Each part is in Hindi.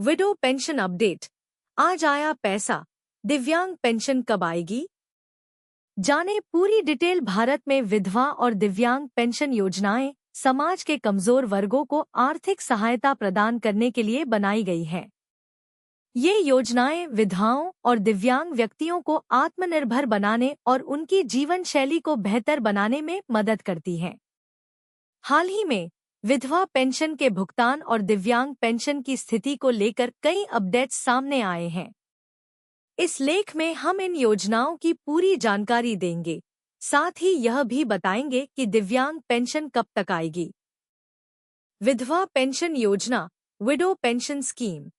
Window pension update. आज आया पैसा, दिव्यांग पेंशन कब आएगी? जाने पूरी डिटेल। भारत में विधवा और दिव्यांग पेंशन योजनाएं समाज के कमजोर वर्गों को आर्थिक सहायता प्रदान करने के लिए बनाई गई हैं। ये योजनाएं विधवाओं और दिव्यांग व्यक्तियों को आत्मनिर्भर बनाने और उनकी जीवन शैली को बेहतर बनाने में मदद करती हैं। हाल ही में विधवा पेंशन के भुगतान और दिव्यांग पेंशन की स्थिति को लेकर कई अपडेट्स सामने आए हैं। इस लेख में हम इन योजनाओं की पूरी जानकारी देंगे, साथ ही यह भी बताएंगे कि दिव्यांग पेंशन कब तक आएगी। विधवा पेंशन योजना, विडो पेंशन स्कीम।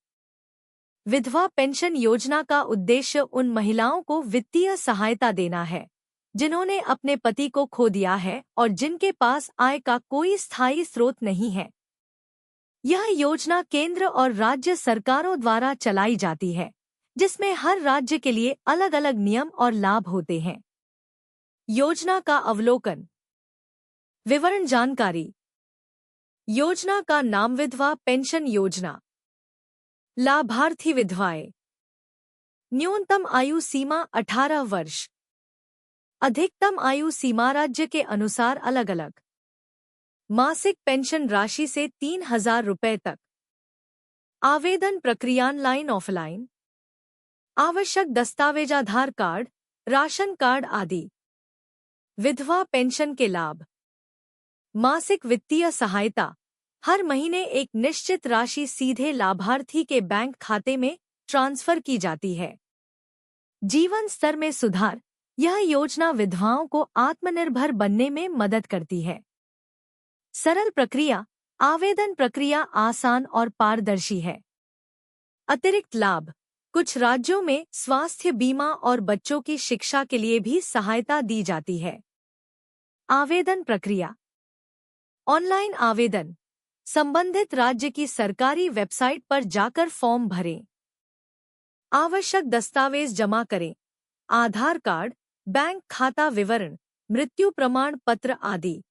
विधवा पेंशन योजना का उद्देश्य उन महिलाओं को वित्तीय सहायता देना है जिन्होंने अपने पति को खो दिया है और जिनके पास आय का कोई स्थायी स्रोत नहीं है। यह योजना केंद्र और राज्य सरकारों द्वारा चलाई जाती है, जिसमें हर राज्य के लिए अलग अलग नियम और लाभ होते हैं। योजना का अवलोकन। विवरण जानकारी। योजना का नाम विधवा पेंशन योजना। लाभार्थी विधवाएं। न्यूनतम आयु सीमा 18 वर्ष। अधिकतम आयु सीमा राज्य के अनुसार अलग अलग। मासिक पेंशन राशि से 3,000 रुपए तक। आवेदन प्रक्रिया ऑनलाइन ऑफलाइन। आवश्यक दस्तावेज आधार कार्ड, राशन कार्ड आदि। विधवा पेंशन के लाभ। मासिक वित्तीय सहायता। हर महीने एक निश्चित राशि सीधे लाभार्थी के बैंक खाते में ट्रांसफर की जाती है। जीवन स्तर में सुधार। यह योजना विधवाओं को आत्मनिर्भर बनने में मदद करती है। सरल प्रक्रिया। आवेदन प्रक्रिया आसान और पारदर्शी है। अतिरिक्त लाभ। कुछ राज्यों में स्वास्थ्य बीमा और बच्चों की शिक्षा के लिए भी सहायता दी जाती है। आवेदन प्रक्रिया। ऑनलाइन आवेदन। संबंधित राज्य की सरकारी वेबसाइट पर जाकर फॉर्म भरें। आवश्यक दस्तावेज जमा करें। आधार कार्ड, बैंक खाता विवरण, मृत्यु प्रमाण पत्र आदि।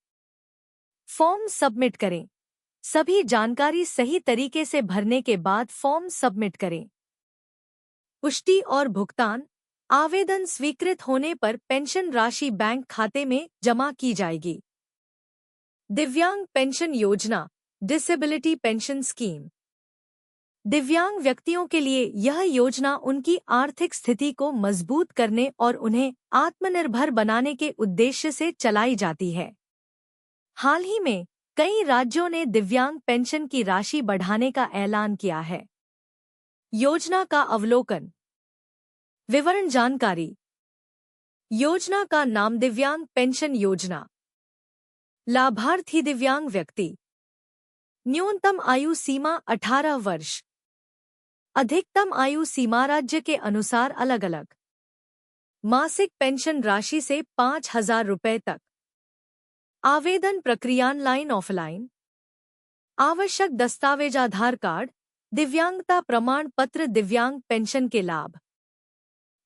फॉर्म सबमिट करें। सभी जानकारी सही तरीके से भरने के बाद फॉर्म सबमिट करें। पुष्टि और भुगतान। आवेदन स्वीकृत होने पर पेंशन राशि बैंक खाते में जमा की जाएगी। दिव्यांग पेंशन योजना, डिसेबिलिटी पेंशन स्कीम। दिव्यांग व्यक्तियों के लिए यह योजना उनकी आर्थिक स्थिति को मजबूत करने और उन्हें आत्मनिर्भर बनाने के उद्देश्य से चलाई जाती है। हाल ही में कई राज्यों ने दिव्यांग पेंशन की राशि बढ़ाने का ऐलान किया है। योजना का अवलोकन। विवरण जानकारी। योजना का नाम दिव्यांग पेंशन योजना। लाभार्थी दिव्यांग व्यक्ति। न्यूनतम आयु सीमा 18 वर्ष। अधिकतम आयु सीमा राज्य के अनुसार अलग अलग। मासिक पेंशन राशि से 5,000 रुपए तक। आवेदन प्रक्रिया ऑनलाइन ऑफलाइन। आवश्यक दस्तावेज आधार कार्ड, दिव्यांगता प्रमाण पत्र। दिव्यांग पेंशन के लाभ।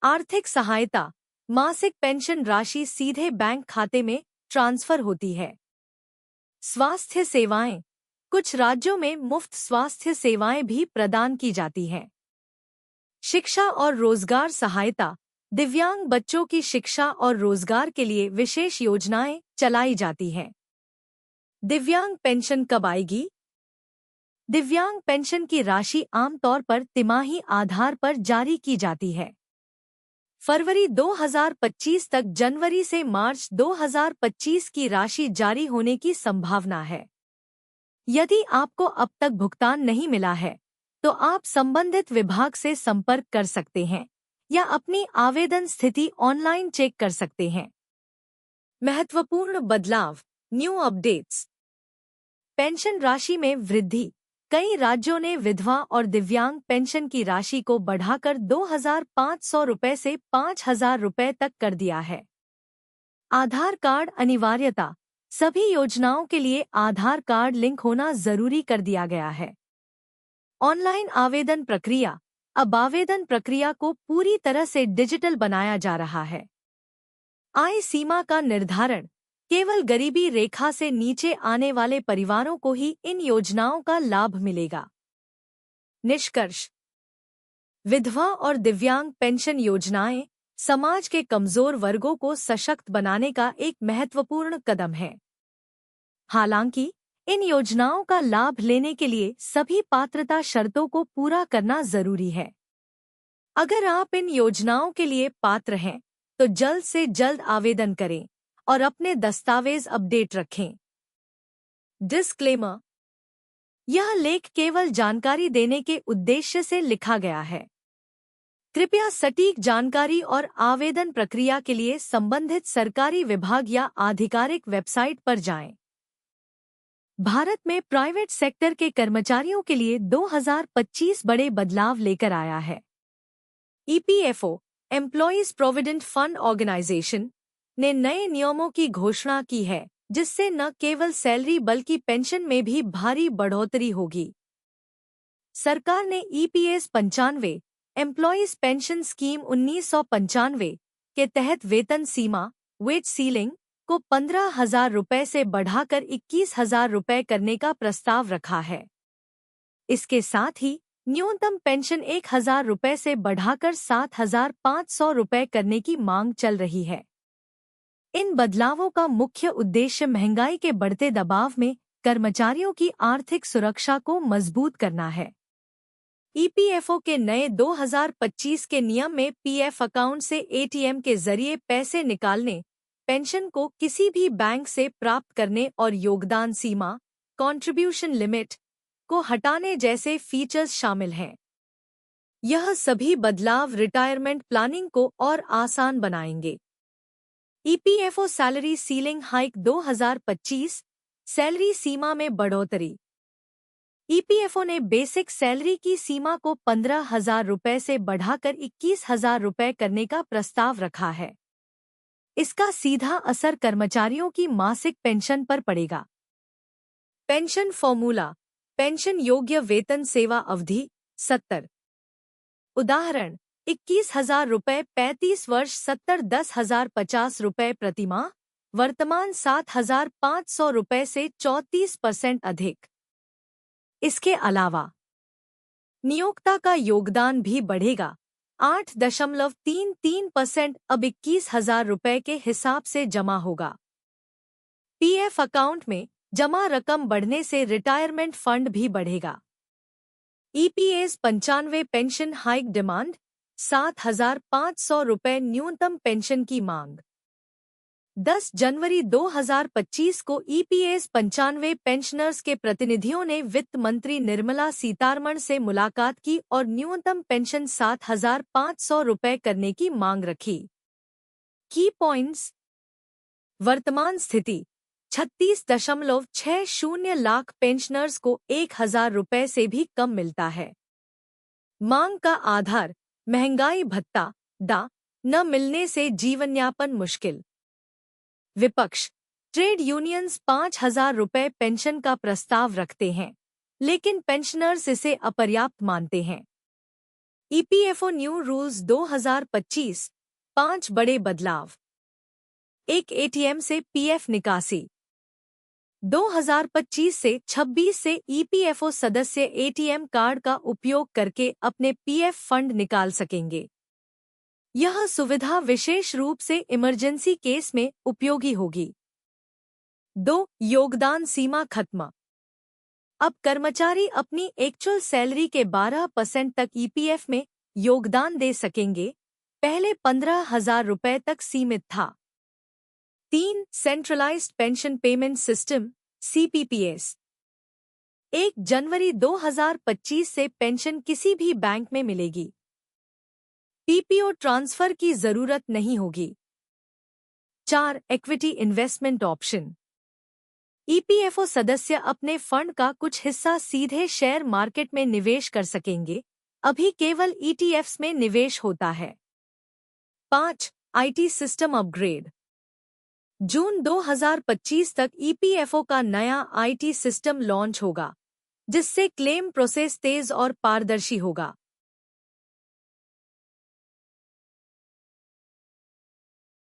आर्थिक सहायता। मासिक पेंशन राशि सीधे बैंक खाते में ट्रांसफर होती है। स्वास्थ्य सेवाएं। कुछ राज्यों में मुफ्त स्वास्थ्य सेवाएं भी प्रदान की जाती हैं। शिक्षा और रोजगार सहायता। दिव्यांग बच्चों की शिक्षा और रोजगार के लिए विशेष योजनाएं चलाई जाती हैं। दिव्यांग पेंशन कब आएगी? दिव्यांग पेंशन की राशि आमतौर पर तिमाही आधार पर जारी की जाती है। फरवरी 2025 तक जनवरी से मार्च 2025 की राशि जारी होने की संभावना है। यदि आपको अब तक भुगतान नहीं मिला है, तो आप संबंधित विभाग से संपर्क कर सकते हैं या अपनी आवेदन स्थिति ऑनलाइन चेक कर सकते हैं। महत्वपूर्ण बदलाव, न्यू अपडेट्स। पेंशन राशि में वृद्धि। कई राज्यों ने विधवा और दिव्यांग पेंशन की राशि को बढ़ाकर 2,500 रुपए से 5,000 रुपए तक कर दिया है। आधार कार्ड अनिवार्यता। सभी योजनाओं के लिए आधार कार्ड लिंक होना जरूरी कर दिया गया है। ऑनलाइन आवेदन प्रक्रिया। अब आवेदन प्रक्रिया को पूरी तरह से डिजिटल बनाया जा रहा है। आय सीमा का निर्धारण। केवल गरीबी रेखा से नीचे आने वाले परिवारों को ही इन योजनाओं का लाभ मिलेगा। निष्कर्ष। विधवा और दिव्यांग पेंशन योजनाएं समाज के कमजोर वर्गों को सशक्त बनाने का एक महत्वपूर्ण कदम है। हालांकि इन योजनाओं का लाभ लेने के लिए सभी पात्रता शर्तों को पूरा करना जरूरी है। अगर आप इन योजनाओं के लिए पात्र हैं, तो जल्द से जल्द आवेदन करें और अपने दस्तावेज अपडेट रखें। डिस्क्लेमर: यह लेख केवल जानकारी देने के उद्देश्य से लिखा गया है। कृपया सटीक जानकारी और आवेदन प्रक्रिया के लिए संबंधित सरकारी विभाग या आधिकारिक वेबसाइट पर जाएं। भारत में प्राइवेट सेक्टर के कर्मचारियों के लिए 2025 बड़े बदलाव लेकर आया है। EPFO, employees provident fund organisation, ने नए नियमों की घोषणा की है, जिससे न केवल सैलरी बल्कि पेंशन में भी भारी बढ़ोतरी होगी। सरकार ने ईपीएस 95 एम्प्लॉयज पेंशन स्कीम 1995 के तहत वेतन सीमा वेज सीलिंग को 15,000 रुपये से बढ़ाकर 21,000 रुपये करने का प्रस्ताव रखा है। इसके साथ ही न्यूनतम पेंशन 1,000 रुपये से बढ़ाकर 7,500 रुपये करने की मांग चल रही है। इन बदलावों का मुख्य उद्देश्य महंगाई के बढ़ते दबाव में कर्मचारियों की आर्थिक सुरक्षा को मजबूत करना है। ईपीएफओ के नए 2025 के नियम में पीएफ अकाउंट से एटीएम के जरिए पैसे निकालने, पेंशन को किसी भी बैंक से प्राप्त करने और योगदान सीमा कंट्रीब्यूशन लिमिट को हटाने जैसे फीचर्स शामिल हैं। यह सभी बदलाव रिटायरमेंट प्लानिंग को और आसान बनाएंगे। EPFO salary ceiling hike 2025, salary सीमा में बढ़ोतरी। ईपीएफओ ने बेसिक सैलरी की सीमा को 15,000 रुपये से बढ़ाकर 21,000 रुपये करने का प्रस्ताव रखा है। इसका सीधा असर कर्मचारियों की मासिक पेंशन पर पड़ेगा। पेंशन फॉर्मूला: पेंशन योग्य वेतन सेवा अवधि 70। उदाहरण: 21,000 रुपये 35 वर्ष 70 10,050 रुपये प्रतिमाह, वर्तमान 7,500 रुपये से 34% अधिक। इसके अलावा नियोक्ता का योगदान भी बढ़ेगा, 8.33% अब 21,000 रुपये के हिसाब से जमा होगा। पीएफ अकाउंट में जमा रकम बढ़ने से रिटायरमेंट फंड भी बढ़ेगा। ईपीएस 95 पेंशन हाइक डिमांड, 7,500 रुपये न्यूनतम पेंशन की मांग। 10 जनवरी 2025 को ईपीएस 95 पेंशनर्स के प्रतिनिधियों ने वित्त मंत्री निर्मला सीतारमण से मुलाकात की और न्यूनतम पेंशन 7,500 रुपये करने की मांग रखी। की पॉइंट्स: वर्तमान स्थिति: 36.60 लाख पेंशनर्स को 1,000 रुपये से भी कम मिलता है। मांग का आधार: महंगाई भत्ता न मिलने से जीवनयापन मुश्किल। विपक्ष: ट्रेड यूनियंस 5,000 रुपये पेंशन का प्रस्ताव रखते हैं, लेकिन पेंशनर्स इसे अपर्याप्त मानते हैं। ईपीएफओ न्यू रूल्स 2025, 5 बड़े बदलाव। एक एटीएम से पीएफ निकासी। 2025 से 26 से ईपीएफओ सदस्य एटीएम कार्ड का उपयोग करके अपने पीएफ फंड निकाल सकेंगे। यह सुविधा विशेष रूप से इमरजेंसी केस में उपयोगी होगी। 2. योगदान सीमा खत्म। अब कर्मचारी अपनी एक्चुअल सैलरी के 12% तक ईपीएफ में योगदान दे सकेंगे, पहले 15,000 रुपये तक सीमित था। 3. Centralised pension payment system CPPS. 1 जनवरी 2025 से पेंशन किसी भी बैंक में मिलेगी। पीपीओ ट्रांसफर की जरूरत नहीं होगी। 4. Equity investment option. ईपीएफओ सदस्य अपने फंड का कुछ हिस्सा सीधे शेयर मार्केट में निवेश कर सकेंगे, अभी केवल ईटीएफ्स में निवेश होता है। 5. IT system upgrade. जून 2025 तक ईपीएफओ का नया आईटी सिस्टम लॉन्च होगा, जिससे क्लेम प्रोसेस तेज और पारदर्शी होगा।